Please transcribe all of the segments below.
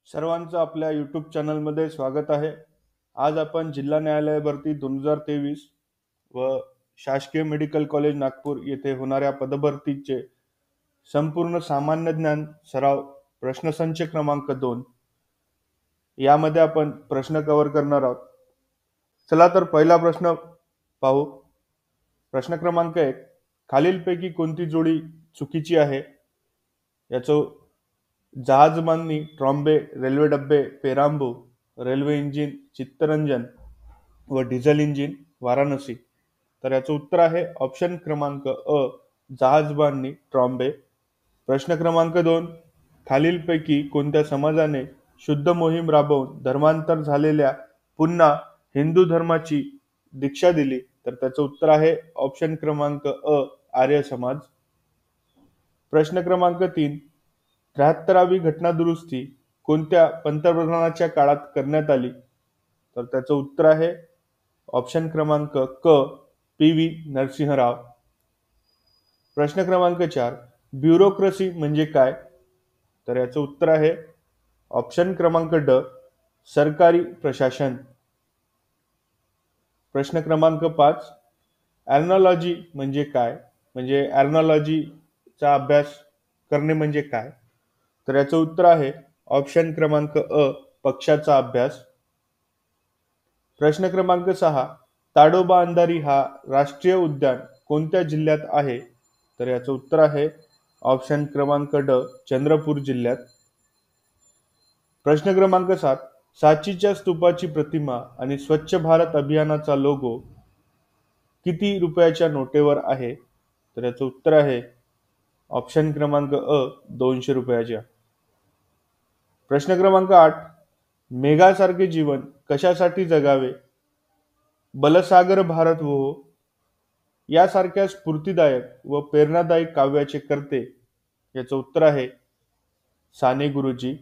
सर्वांचं आपल्या यूट्यूब चॅनलमध्ये स्वागत आहे. आज आपण जिल्हा न्यायालय भरती 2023 व शासकीय मेडिकल कॉलेज नागपूर येथे होणाऱ्या पदभरतीचे संपूर्ण सामान्य ज्ञान सराव प्रश्नसंच क्रमांक 2 यामध्ये आपण प्रश्न कव्हर करणार आहोत. चला तर पहिला प्रश्न पाहू. प्रश्न क्रमांक 1. खालीलपैकी कोणती जोडी चुकीची आहे? याचं जहाज बांधणी ट्रॉम्बे, रेल्वे डब्बे पेरांबू, रेल्वे इंजिन चित्तरंजन व डिझेल इंजिन वाराणसी. तर याचं उत्तर आहे ऑप्शन क्रमांक अ, जहाज बांधणी ट्रॉम्बे. प्रश्न क्रमांक 2. खालीलपैकी कोणत्या समाजाने शुद्ध मोहीम राबवून धर्मांतर झालेल्या पुन्हा हिंदू धर्माची दीक्षा दिली? तर त्याचं उत्तर आहे ऑप्शन क्रमांक अ, आर्य समाज. प्रश्न क्रमांक 3. 73वी घटना दुरुस्ती कोणत्या पंतप्रधानाच्या काळात करण्यात आली? तर त्याचं उत्तर आहे ऑप्शन क्रमांक क, पी.व्ही. नरसिंहराव. प्रश्न क्रमांक 4. ब्युरोक्रेसी म्हणजे काय? तर याचं उत्तर आहे ऑप्शन क्रमांक ड, सरकारी प्रशासन. प्रश्न क्रमांक 5. ॲर्नॉलॉजी म्हणजे काय? म्हणजे ॲर्नॉलॉजीचा अभ्यास करणे म्हणजे काय? तर याचं उत्तर आहे ऑप्शन क्रमांक अ, पक्षाचा अभ्यास. प्रश्न क्रमांक 6. ताडोबा अंधारी हा राष्ट्रीय उद्यान कोणत्या जिल्ह्यात आहे? तर याचं उत्तर आहे ऑप्शन क्रमांक ड, चंद्रपूर जिल्ह्यात. प्रश्न क्रमांक 7. सांचीच्या स्तूपाची प्रतिमा आणि स्वच्छ भारत अभियानाचा लोगो किती रुपयाच्या नोटेवर आहे? तर याचं उत्तर आहे ऑप्शन क्रमांक अ, 200 रुपयाच्या. प्रश्न क्रमांक 8. मेघासारखे जीवन कशासाठी जगावे? बलसागर भारत हो यासारख्या स्फूर्तिदायक व प्रेरणादायी काव्याचे कर्ते? याचं उत्तर आहे साने गुरुजी.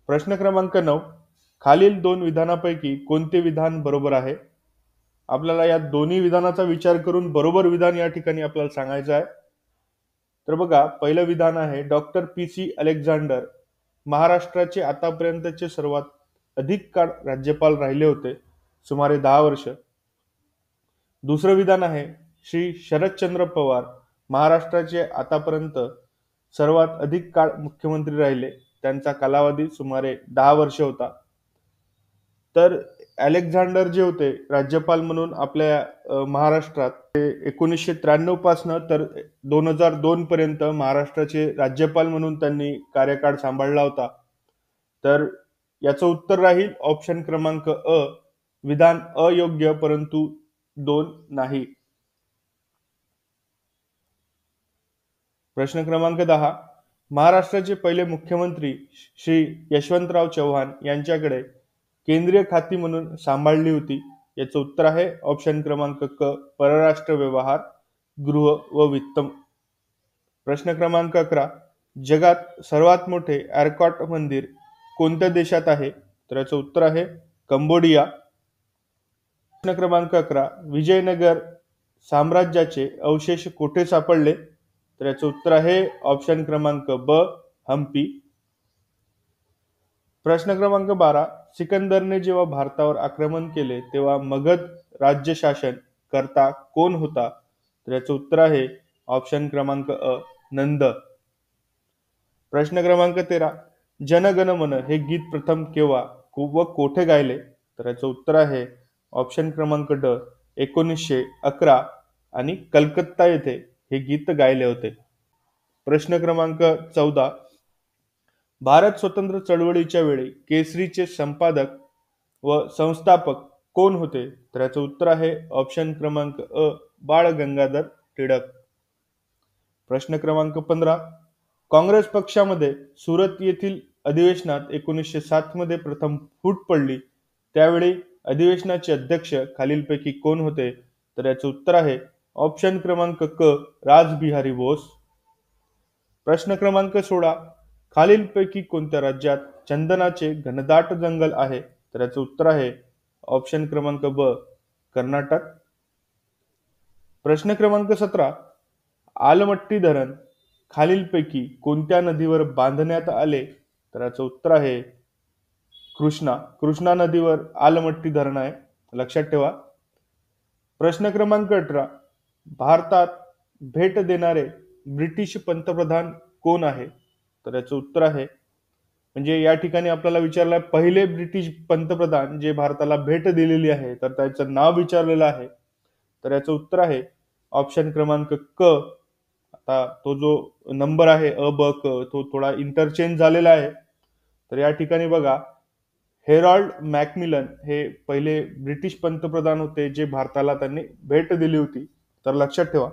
प्रश्न क्रमांक 9. खालील दोन विधानापैकी कोणते विधान बरोबर आहे? आपल्याला या दोन्ही विधानाचा विचार करून बरोबर विधान या ठिकाणी आपल्याला सांगायचं आहे. तर बघा, पहिलं विधान आहे डॉक्टर पी.सी. अलेक्झांडर महाराष्ट्राचे आतापर्यंतचे सर्वात अधिक काळ राज्यपाल राहिले होते, सुमारे 10 वर्ष. दुसरं विधान आहे श्री शरदचंद्र पवार महाराष्ट्राचे आतापर्यंत सर्वात अधिक काळ मुख्यमंत्री राहिले, त्यांचा कालावधी सुमारे 10 वर्ष होता. तर अलेक्झांडर जे होते राज्यपाल म्हणून आपल्या महाराष्ट्रात ते 1993 पासनं तर 2002 पर्यंत महाराष्ट्राचे राज्यपाल म्हणून त्यांनी कार्यकाळ सांभाळला होता. तर याचं उत्तर राहील ऑप्शन क्रमांक अ, विधान अयोग्य परंतु 2 नाही. प्रश्न क्रमांक 10. महाराष्ट्राचे पहिले मुख्यमंत्री श्री यशवंतराव चव्हाण यांच्याकडे केंद्रीय खाती म्हणून सांभाळली होती? याचं उत्तर आहे ऑप्शन क्रमांक क, परराष्ट्र व्यवहार, गृह व वित्त. प्रश्न क्रमांक 11. जगात सर्वात मोठे एरकॉट मंदिर कोणत्या देशात आहे? तर याचं उत्तर आहे कंबोडिया. प्रश्न क्रमांक 11. विजयनगर साम्राज्याचे अवशेष कोठे सापडले? तर याचं उत्तर आहे ऑप्शन क्रमांक ब, हम्पी. प्रश्न क्रमांक 12. सिकंदरने जेव्हा भारतावर आक्रमण केले तेव्हा मगध राज्य शासन करता कोण होता? तर याचं उत्तर आहे ऑप्शन क्रमांक अ, नंद. प्रश्न क्रमांक 13. जन गण मन हे गीत प्रथम केव्हा व कोठे गायले? तर याचं उत्तर आहे ऑप्शन क्रमांक ड, 1911 आणि कलकत्ता येथे हे गीत गायले होते. प्रश्न क्रमांक 14. भारत स्वतंत्र चळवळीच्या वेळी केसरीचे संपादक व संस्थापक कोण होते? तर याचं उत्तर आहे ऑप्शन क्रमांक अ, बाळ गंगाधर टिळक. प्रश्न क्रमांक 15. काँग्रेस पक्षामध्ये सुरत येथील अधिवेशनात 1907 मध्ये प्रथम फूट पडली, त्यावेळी अधिवेशनाचे अध्यक्ष खालीलपैकी कोण होते? तर याचं उत्तर आहे ऑप्शन क्रमांक क, रासबिहारी बोस. प्रश्न क्रमांक 16. खालीलपैकी कोणत्या राज्यात चंदनाचे घनदाट जंगल आहे? तर याचं उत्तर आहे ऑप्शन क्रमांक ब, कर्नाटक. प्रश्न क्रमांक 17. आलमट्टी धरण खालीलपैकी कोणत्या नदीवर बांधण्यात आले? तर याचं उत्तर आहे कृष्णा. कृष्णा नदीवर आलमट्टी धरण आहे, लक्षात ठेवा. प्रश्न क्रमांक 18, भारतात भेट देणारे ब्रिटिश पंतप्रधान कोण आहे? तर याचं उत्तर आहे, म्हणजे या ठिकाणी आपल्याला विचारलं पहिले ब्रिटिश पंतप्रधान जे भारताला भेट दिलेली आहे, तर त्याचं नाव विचारलेलं आहे. तर याचं उत्तर आहे ऑप्शन क्रमांक क. आता तो जो नंबर आहे अ ब क तो थोडा इंटरचेंज झालेला आहे. तर या ठिकाणी बघा, हेरॉल्ड मॅकमिलन हे पहिले ब्रिटिश पंतप्रधान होते जे भारताला त्यांनी भेट दिली होती. तर लक्षात ठेवा.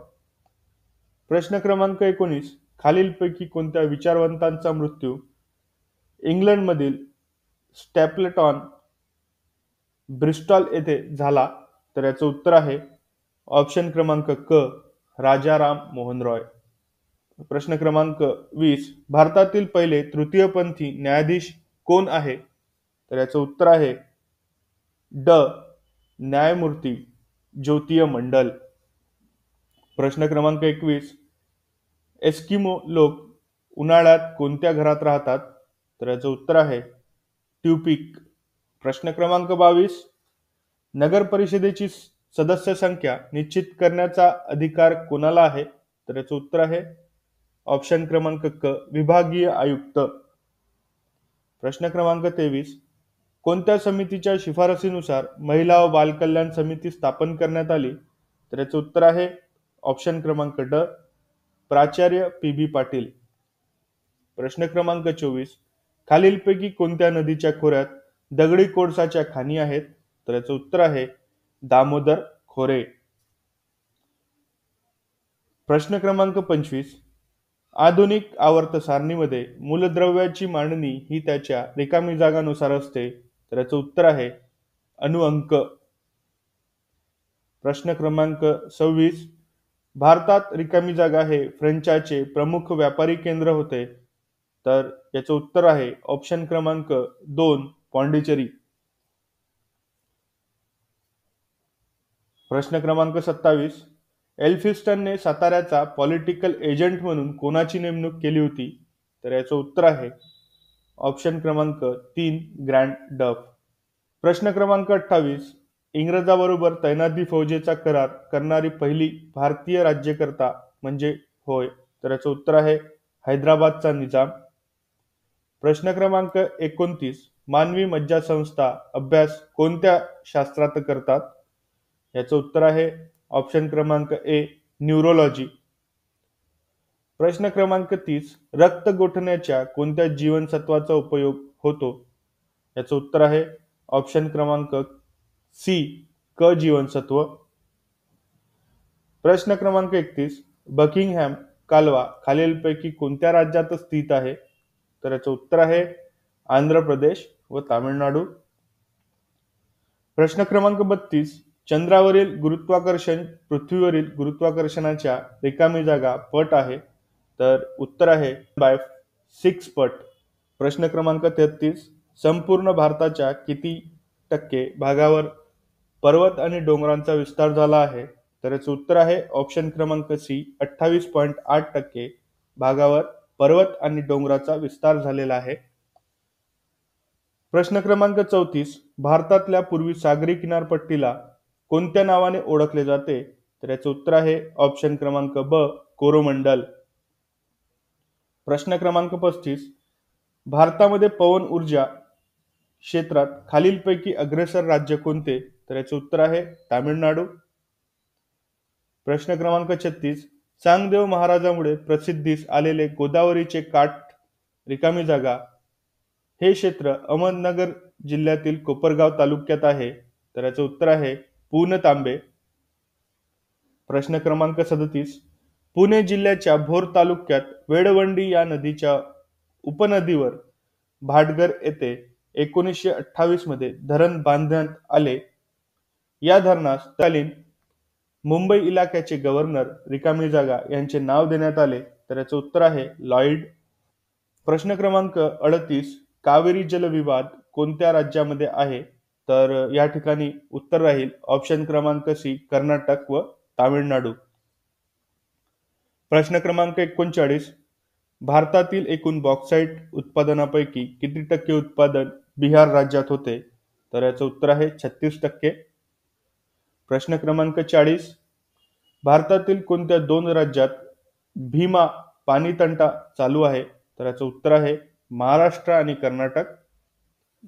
प्रश्न क्रमांक 19, खालीलपैकी कोणत्या विचारवंतांचा मृत्यू इंग्लंडमधील स्टॅपलेटॉन ब्रिस्टॉल येथे झाला? तर याचं उत्तर आहे ऑप्शन क्रमांक क, राजा राम मोहन रॉय. प्रश्न क्रमांक 20, भारतातील पहिले तृतीयपंथी न्यायाधीश कोण आहे? तर याचं उत्तर आहे ड, न्यायमूर्ती ज्योतिय मंडल. प्रश्न क्रमांक 21, एस्किमो लोक उन्हाळ्यात कोणत्या घरात राहतात? तर याचं उत्तर आहे ट्यूपिक. प्रश्न क्रमांक 22, नगर परिषदेची सदस्य संख्या निश्चित करण्याचा अधिकार कोणाला आहे? तर याचं उत्तर आहे ऑप्शन क्रमांक क, विभागीय आयुक्त. प्रश्न क्रमांक 23, कोणत्या समितीच्या शिफारसीनुसार महिला व बालकल्याण समिती स्थापन करण्यात आली? तर याचं उत्तर आहे ऑप्शन क्रमांक ड, प्राचार्य पी बी पाटील. प्रश्न क्रमांक 24, खालीलपैकी कोणत्या नदीच्या खोऱ्यात दगडी कोळसाच्या खाणी आहेत? तर याचं उत्तर आहे दामोदर खोरे. प्रश्न क्रमांक 25, आधुनिक आवर्त सारणीमध्ये मूलद्रव्याची मांडणी ही त्याच्या रिकामी जागानुसार असते. तर याचं उत्तर आहे अनुअंक. प्रश्न क्रमांक 26, भारतात रिकामी जागा हे फ्रेंचाचे प्रमुख व्यापारी केंद्र होते. तर याचं उत्तर आहे ऑप्शन क्रमांक 2, पॉंडिचेरी. प्रश्न क्रमांक 27, एल्फिन्स्टनने साताऱ्याचा पॉलिटिकल एजंट म्हणून कोणाची नेमणूक केली होती? तर याचं उत्तर आहे ऑप्शन क्रमांक 3, ग्रँड डफ. प्रश्न क्रमांक 28, इंग्रजाबरोबर तैनाती फौजेचा करार करणारी पहिली भारतीय राज्यकर्ता म्हणजे होय? तर याचं उत्तर आहे हैदराबादचा निजाम. प्रश्न क्रमांक 29, मानवी मज्जासंस्था अभ्यास कोणत्या शास्त्रात करतात? याचं उत्तर आहे ऑप्शन क्रमांक ए, न्यूरोलॉजी. प्रश्न क्रमांक 30, रक्त गोठण्याच्या कोणत्या जीवनसत्वाचा उपयोग होतो? याचं उत्तर आहे ऑप्शन क्रमांक सी, क जीवनसत्व. प्रश्न क्रमांक 31, बकिंगहॅम कालवा खालीलपैकी कोणत्या राज्यात स्थित आहे? तर याचं उत्तर आहे आंध्र प्रदेश व तामिळनाडू. प्रश्न क्रमांक 32, चंद्रावरील गुरुत्वाकर्षण पृथ्वीवरील गुरुत्वाकर्षणाच्या रिकामी जागा पट आहे? तर उत्तर आहे बाय 6 पट. प्रश्न क्रमांक 33, संपूर्ण भारताच्या किती टक्के भागावर पर्वत आणि डोंगरांचा विस्तार झाला आहे? तर याचं उत्तर आहे ऑप्शन क्रमांक सी, 28.8% भागावर पर्वत आणि डोंगराचा विस्तार झालेला आहे. प्रश्न क्रमांक 34, भारतातल्या पूर्वी सागरी किनारपट्टीला कोणत्या नावाने ओळखले जाते? तर याचं उत्तर आहे ऑप्शन क्रमांक ब, कोरोमंडल. प्रश्न क्रमांक 35, भारतामध्ये पवन ऊर्जा क्षेत्रात खालीलपैकी अग्रेसर राज्य कोणते? तर याचे उत्तर आहे तामिळनाडू. प्रश्न क्रमांक 36, चांगदेव महाराजांमुळे प्रसिद्धीस आलेले गोदावरीचे काठ रिकामी जागा हे क्षेत्र अहमदनगर जिल्ह्यातील कोपरगाव तालुक्यात आहे. तर याचं उत्तर आहे पूनतांबे. प्रश्न क्रमांक 37, पुणे जिल्ह्याच्या भोर तालुक्यात वेळवंडी या नदीच्या उपनदीवर भाटघर येथे 1928 मध्ये धरण बांधण्यात आले. या धरणास तत्कालीन मुंबई इलाक्याचे गव्हर्नर रिकामी जागा यांचे नाव देण्यात आले. तर याचं उत्तर आहे लॉइड. प्रश्न क्रमांक 38, कावेरी जलविवाद कोणत्या राज्यामध्ये आहे? तर या ठिकाणी उत्तर राहील ऑप्शन क्रमांक सी, कर्नाटक व तामिळनाडू. प्रश्न क्रमांक 39, भारतातील एकूण बॉक्साईट उत्पादनापैकी किती टक्के उत्पादन बिहार राज्यात होते? तर याचं उत्तर आहे 36%. प्रश्न क्रमांक 40. भारतातील कोणत्या दोन राज्यात भीमा पाणी तंटा चालू आहे? तर याचं उत्तर आहे महाराष्ट्र आणि कर्नाटक.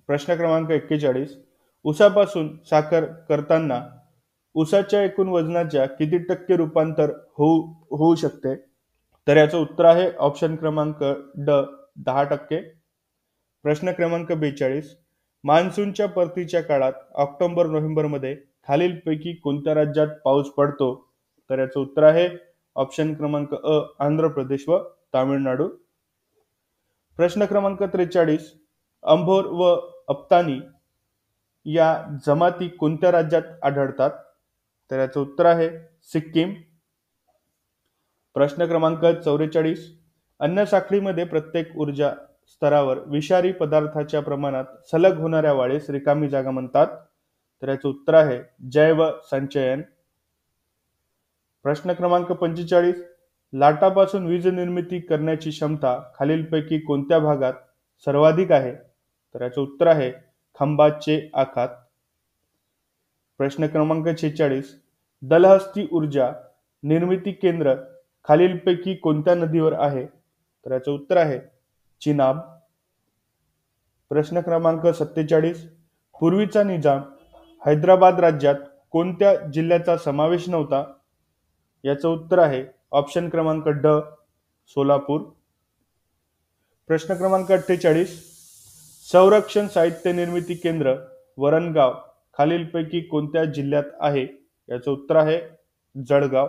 प्रश्न क्रमांक 41. ऊसापासून साखर करताना ऊसाच्या एकूण वजनाच्या किती टक्के रूपांतर होऊ शकते? तर याचं उत्तर आहे ऑप्शन क्रमांक ड 10%. प्रश्न क्रमांक 42. मान्सूनच्या परतीच्या काळात ऑक्टोबर नोव्हेंबरमध्ये खालीलपैकी कोणत्या राज्यात पाऊस पडतो? तर याचं उत्तर आहे ऑप्शन क्रमांक अ आंध्र प्रदेश व तामिळनाडू. प्रश्न क्रमांक 43. अंभोर व अप्तानी या जमाती कोणत्या राज्यात आढळतात? तर याचं उत्तर आहे सिक्कीम. प्रश्न क्रमांक 44. अन्न साखळीमध्ये प्रत्येक ऊर्जा स्तरावर विषारी पदार्थाच्या प्रमाणात सलग होणाऱ्या वाढीस रिकामी जागा म्हणतात? तर याचं उत्तर आहे जैव संचयन. प्रश्न क्रमांक 45. लाटापासून वीज निर्मिती करण्याची क्षमता खालीलपैकी कोणत्या भागात सर्वाधिक आहे? तर याचं उत्तर आहे खंभातचे आखात. प्रश्न क्रमांक 46. दलहस्ती ऊर्जा निर्मिती केंद्र खालीलपैकी कोणत्या नदीवर आहे? तर याचं उत्तर आहे चिनाब. प्रश्न क्रमांक 47. पूर्वीचा निजाम हैदराबाद राज्यात कोणत्या जिल्ह्याचा समावेश नव्हता? याचं उत्तर आहे ऑप्शन क्रमांक ड सोलापूर. प्रश्न क्रमांक 48. संरक्षण साहित्य निर्मिती केंद्र वरणगाव खालीलपैकी कोणत्या जिल्ह्यात आहे? याचं उत्तर आहे जळगाव.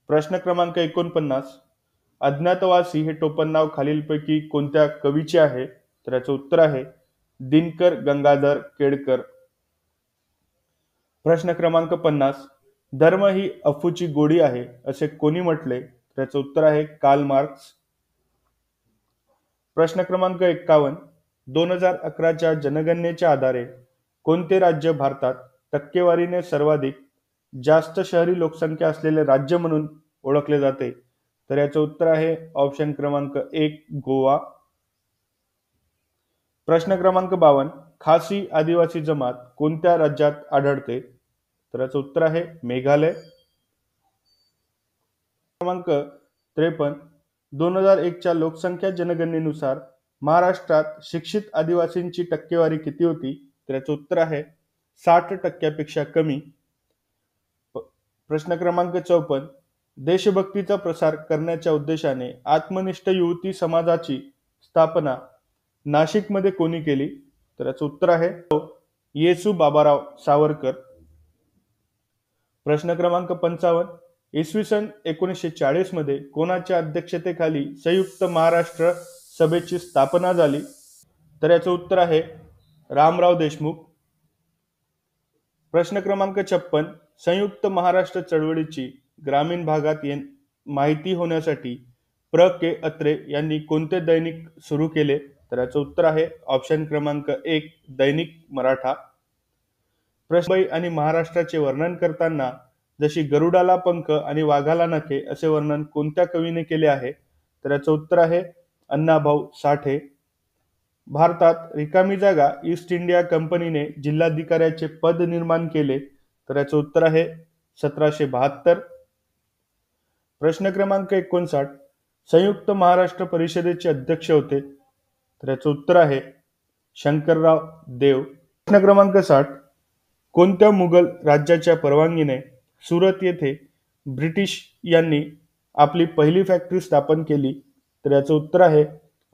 प्रश्न क्रमांक 49. अज्ञातवासी हे टोपणनाव खालीलपैकी कोणत्या कवीचे आहे? तर याचं उत्तर आहे दिनकर गंगाधर केळकर. प्रश्न क्रमांक 50. धर्म ही अफूची गोडी आहे असे कोणी म्हटले? तर याचं उत्तर आहे कार्ल मार्क्स. प्रश्न क्रमांक 51. 2011च्या जनगणनेच्या आधारे कोणते राज्य भारतात टक्केवारीने सर्वाधिक जास्त शहरी लोकसंख्या असलेले राज्य म्हणून ओळखले जाते? तर याचं उत्तर आहे ऑप्शन क्रमांक 1 गोवा. प्रश्न क्रमांक 52. खासी आदिवासी जमात कोणत्या राज्यात आढळते? तर याचं उत्तर आहे मेघालय. क्रमांक 53. 2001च्या लोकसंख्या जनगणनेनुसार महाराष्ट्रात शिक्षित आदिवासींची टक्केवारी किती होती? तर याचं उत्तर आहे 60% कमी. प्रश्न क्रमांक 54. देशभक्तीचा प्रसार करण्याच्या उद्देशाने आत्मनिष्ठ युवती समाजाची स्थापना नाशिकमध्ये कोणी केली? तर याचं उत्तर आहे येसू बाबाराव सावरकर. प्रश्न क्रमांक 55. इसवी सन 1940 मध्ये कोणाच्या अध्यक्षतेखाली संयुक्त महाराष्ट्र सभेची स्थापना झाली? तर याचं उत्तर आहे रामराव देशमुख. प्रश्न क्रमांक 56. संयुक्त महाराष्ट्र चळवळीची ग्रामीण भागात माहिती होण्यासाठी प्र के अत्रे यांनी कोणते दैनिक सुरू केले? तर याचं उत्तर आहे ऑप्शन क्रमांक 1 दैनिक मराठा. प्रश्न आणि महाराष्ट्राचे वर्णन करताना जशी गरुडाला पंख आणि वाघाला नखे असे वर्णन कोणत्या कवीने केले आहे? तर याचं उत्तर आहे अण्णाभाऊ साठे. भारतात रिकामी जागा ईस्ट इंडिया कंपनीने जिल्हाधिकाऱ्याचे पद निर्माण केले? तर याचं उत्तर आहे 1772. प्रश्न क्रमांक 59. संयुक्त महाराष्ट्र परिषदेचे अध्यक्ष होते? तर याचं उत्तर आहे शंकरराव देव. प्रश्न क्रमांक 60. कोणत्या मुघल राज्याच्या परवानगीने सुरत येथे ब्रिटिश यांनी आपली पहिली फॅक्टरी स्थापन केली? तर याचं उत्तर आहे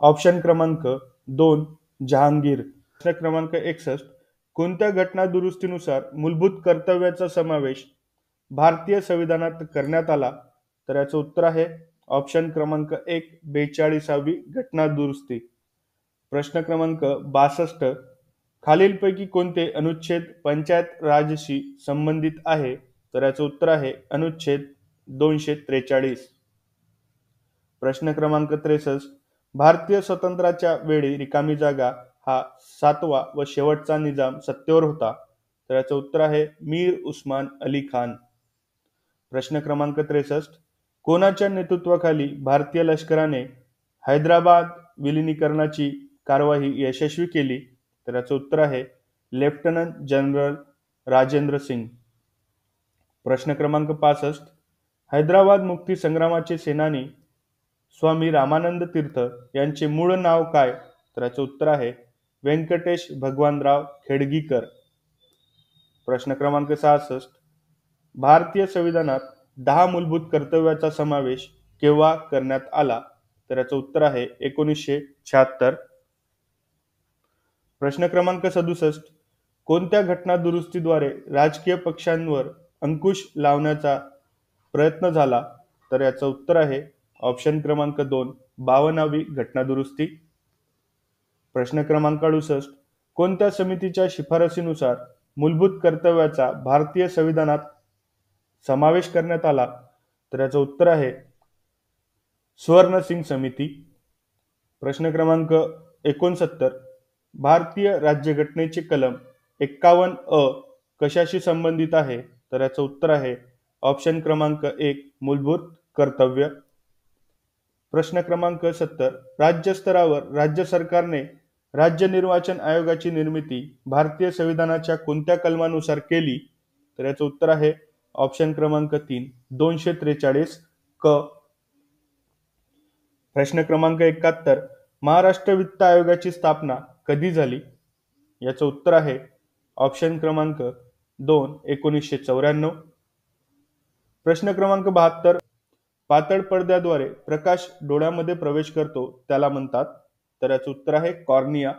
ऑप्शन क्रमांक 2 जहांगीर. प्रश्न क्रमांक 61. कोणत्या घटना दुरुस्तीनुसार मूलभूत कर्तव्याचा समावेश भारतीय संविधानात करण्यात आला? तर याचं उत्तर आहे ऑप्शन क्रमांक 1 42वी घटना दुरुस्ती. प्रश्न क्रमांक 62. खालीलपैकी कोणते अनुच्छेद पंचायत राजशी संबंधित आहे? तर याचं उत्तर आहे अनुच्छेद 243. प्रश्न क्रमांक 63. भारतीय स्वातंत्र्याच्या वेळी रिकामी जागा हा 7वा व शेवटचा निजाम सत्तेवर होता? तर याचं उत्तर आहे मीर उस्मान अली खान. प्रश्न क्रमांक 63. कोणाच्या नेतृत्वाखाली भारतीय लष्कराने हैदराबाद विलिनीकरणाची कारवाई यशस्वी केली? तर याचं उत्तर आहे लेफ्टनंट जनरल राजेंद्र सिंग. प्रश्न क्रमांक 65. हैदराबाद मुक्ती संग्रामाचे सेनानी स्वामी रामानंद तीर्थ यांचे मूळ नाव काय? तर याचं उत्तर आहे व्यंकटेश भगवानराव खेडगीकर. प्रश्न क्रमांक 66. भारतीय संविधानात 10 मूलभूत कर्तव्याचा समावेश केव्हा करण्यात आला? तर याचं उत्तर आहे 1976. प्रश्न क्रमांक 67. कोणत्या घटना दुरुस्तीद्वारे राजकीय पक्षांवर अंकुश लावण्याचा प्रयत्न झाला? तर याचं उत्तर आहे ऑप्शन क्रमांक 2 52वी घटना दुरुस्ती. प्रश्न क्रमांक 68. कोणत्या समितीच्या शिफारसीनुसार मूलभूत कर्तव्याचा भारतीय संविधानात समावेश करण्यात आला? तर याचं उत्तर आहे स्वर्ण सिंग समिती. प्रश्न क्रमांक 69. भारतीय राज्यघटनेचे कलम 51 कशाशी संबंधित आहे? तर याचं उत्तर आहे ऑप्शन क्रमांक 1 मूलभूत कर्तव्य. प्रश्न क्रमांक 70. राज्य स्तरावर राज्य सरकारने राज्य निर्वाचन आयोगाची निर्मिती भारतीय संविधानाच्या कोणत्या कलमानुसार केली? तर याचं उत्तर आहे ऑप्शन क्रमांक 3 243 क. प्रश्न क्रमांक 71. महाराष्ट्र वित्त आयोगाची स्थापना कधी झाली? याचं उत्तर आहे ऑप्शन क्रमांक 2 1994. प्रश्न क्रमांक 72. पातळ पडद्याद्वारे प्रकाश डोळ्यामध्ये प्रवेश करतो त्याला म्हणतात? तर याचं उत्तर आहे कॉर्निया.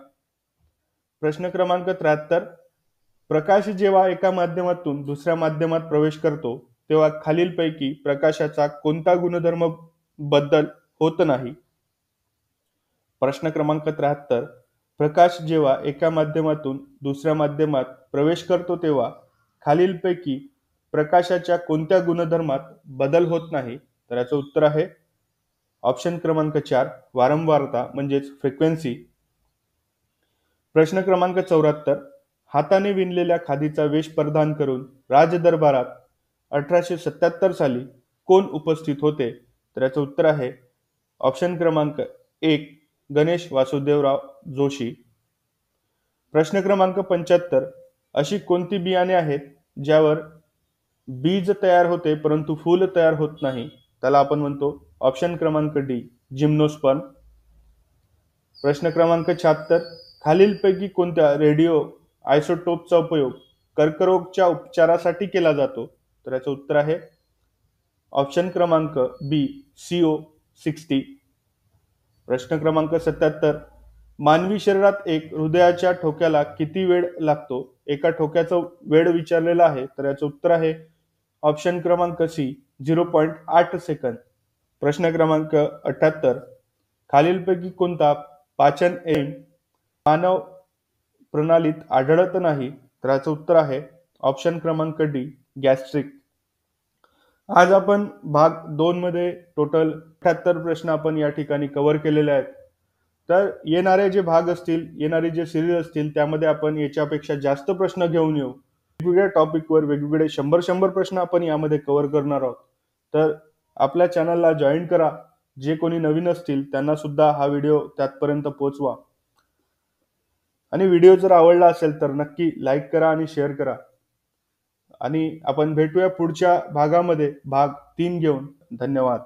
प्रश्न क्रमांक 73. प्रकाश जेव्हा एका माध्यमातून दुसऱ्या माध्यमात प्रवेश करतो तेव्हा खालीलपैकी प्रकाशाचा कोणता गुणधर्म बदल होत नाही? प्रश्न क्रमांक 73. प्रकाश जेव्हा एका माध्यमातून दुसऱ्या माध्यमात प्रवेश करतो तेव्हा खालीलपैकी प्रकाशाच्या कोणत्या गुणधर्मात बदल होत नाही? तर याचं उत्तर आहे ऑप्शन क्रमांक 4 वारंवारता म्हणजेच फ्रिक्वेन्सी. प्रश्न क्रमांक 74. हाताने विणलेल्या खादीचा वेश परिधान करून राजदरबारात 1877 साली कोण उपस्थित होते? तर याचं उत्तर आहे ऑप्शन क्रमांक 1 गणेश वासुदेवराव जोशी. प्रश्न क्रमांक 75. अशी कोणती बियाणे आहेत ज्यावर बीज तयार होते परंतु फूल तयार होत नाही? त्याला आपण म्हणतो ऑप्शन क्रमांक डी जिम्नोस्पर्म. प्रश्न क्रमांक 76. खालीलपैकी कोणत्या रेडिओ आयसोटोपचा उपयोग कर्करोगच्या उपचारासाठी केला जातो? तर याचं उत्तर आहे ऑप्शन क्रमांक बी CO60. प्रश्न क्रमांक 77. मानवी शरीरात एक हृदयाच्या ठोक्याला किती वेळ लागतो? एका ठोक्याचा वेळ विचारलेला आहे तर याचं उत्तर आहे ऑप्शन क्रमांक सी 0.8 सेकंद. प्रश्न क्रमांक 78. खालीलपैकी कोणता पाचन एंजाइम मानव प्रणालीत आढळत नाही? तर याचं उत्तर आहे ऑप्शन क्रमांक डी गॅस्ट्रिक. आज आपण भाग 2 मध्ये टोटल 78 प्रश्न आपण या ठिकाणी कव्हर केलेले आहेत. तर येणारे जे भाग असतील, येणारे जे सिरीज असतील त्यामध्ये आपण याच्यापेक्षा जास्त प्रश्न घेऊन येऊ. वेगवेगळ्या टॉपिकवर वेगवेगळे 100 प्रश्न आपण यामध्ये कव्हर करणार आहोत. तर आपल्या चॅनलला जॉईन करा. जे कोणी नवीन असतील त्यांना सुद्धा हा व्हिडिओ त्यातपर्यंत पोहोचवा. आणि व्हिडिओ जर आवडला असेल तर नक्की लाईक करा आणि शेअर करा. आणि आपण भेटूया पुढच्या भागामध्ये भाग 3 घेऊन. धन्यवाद.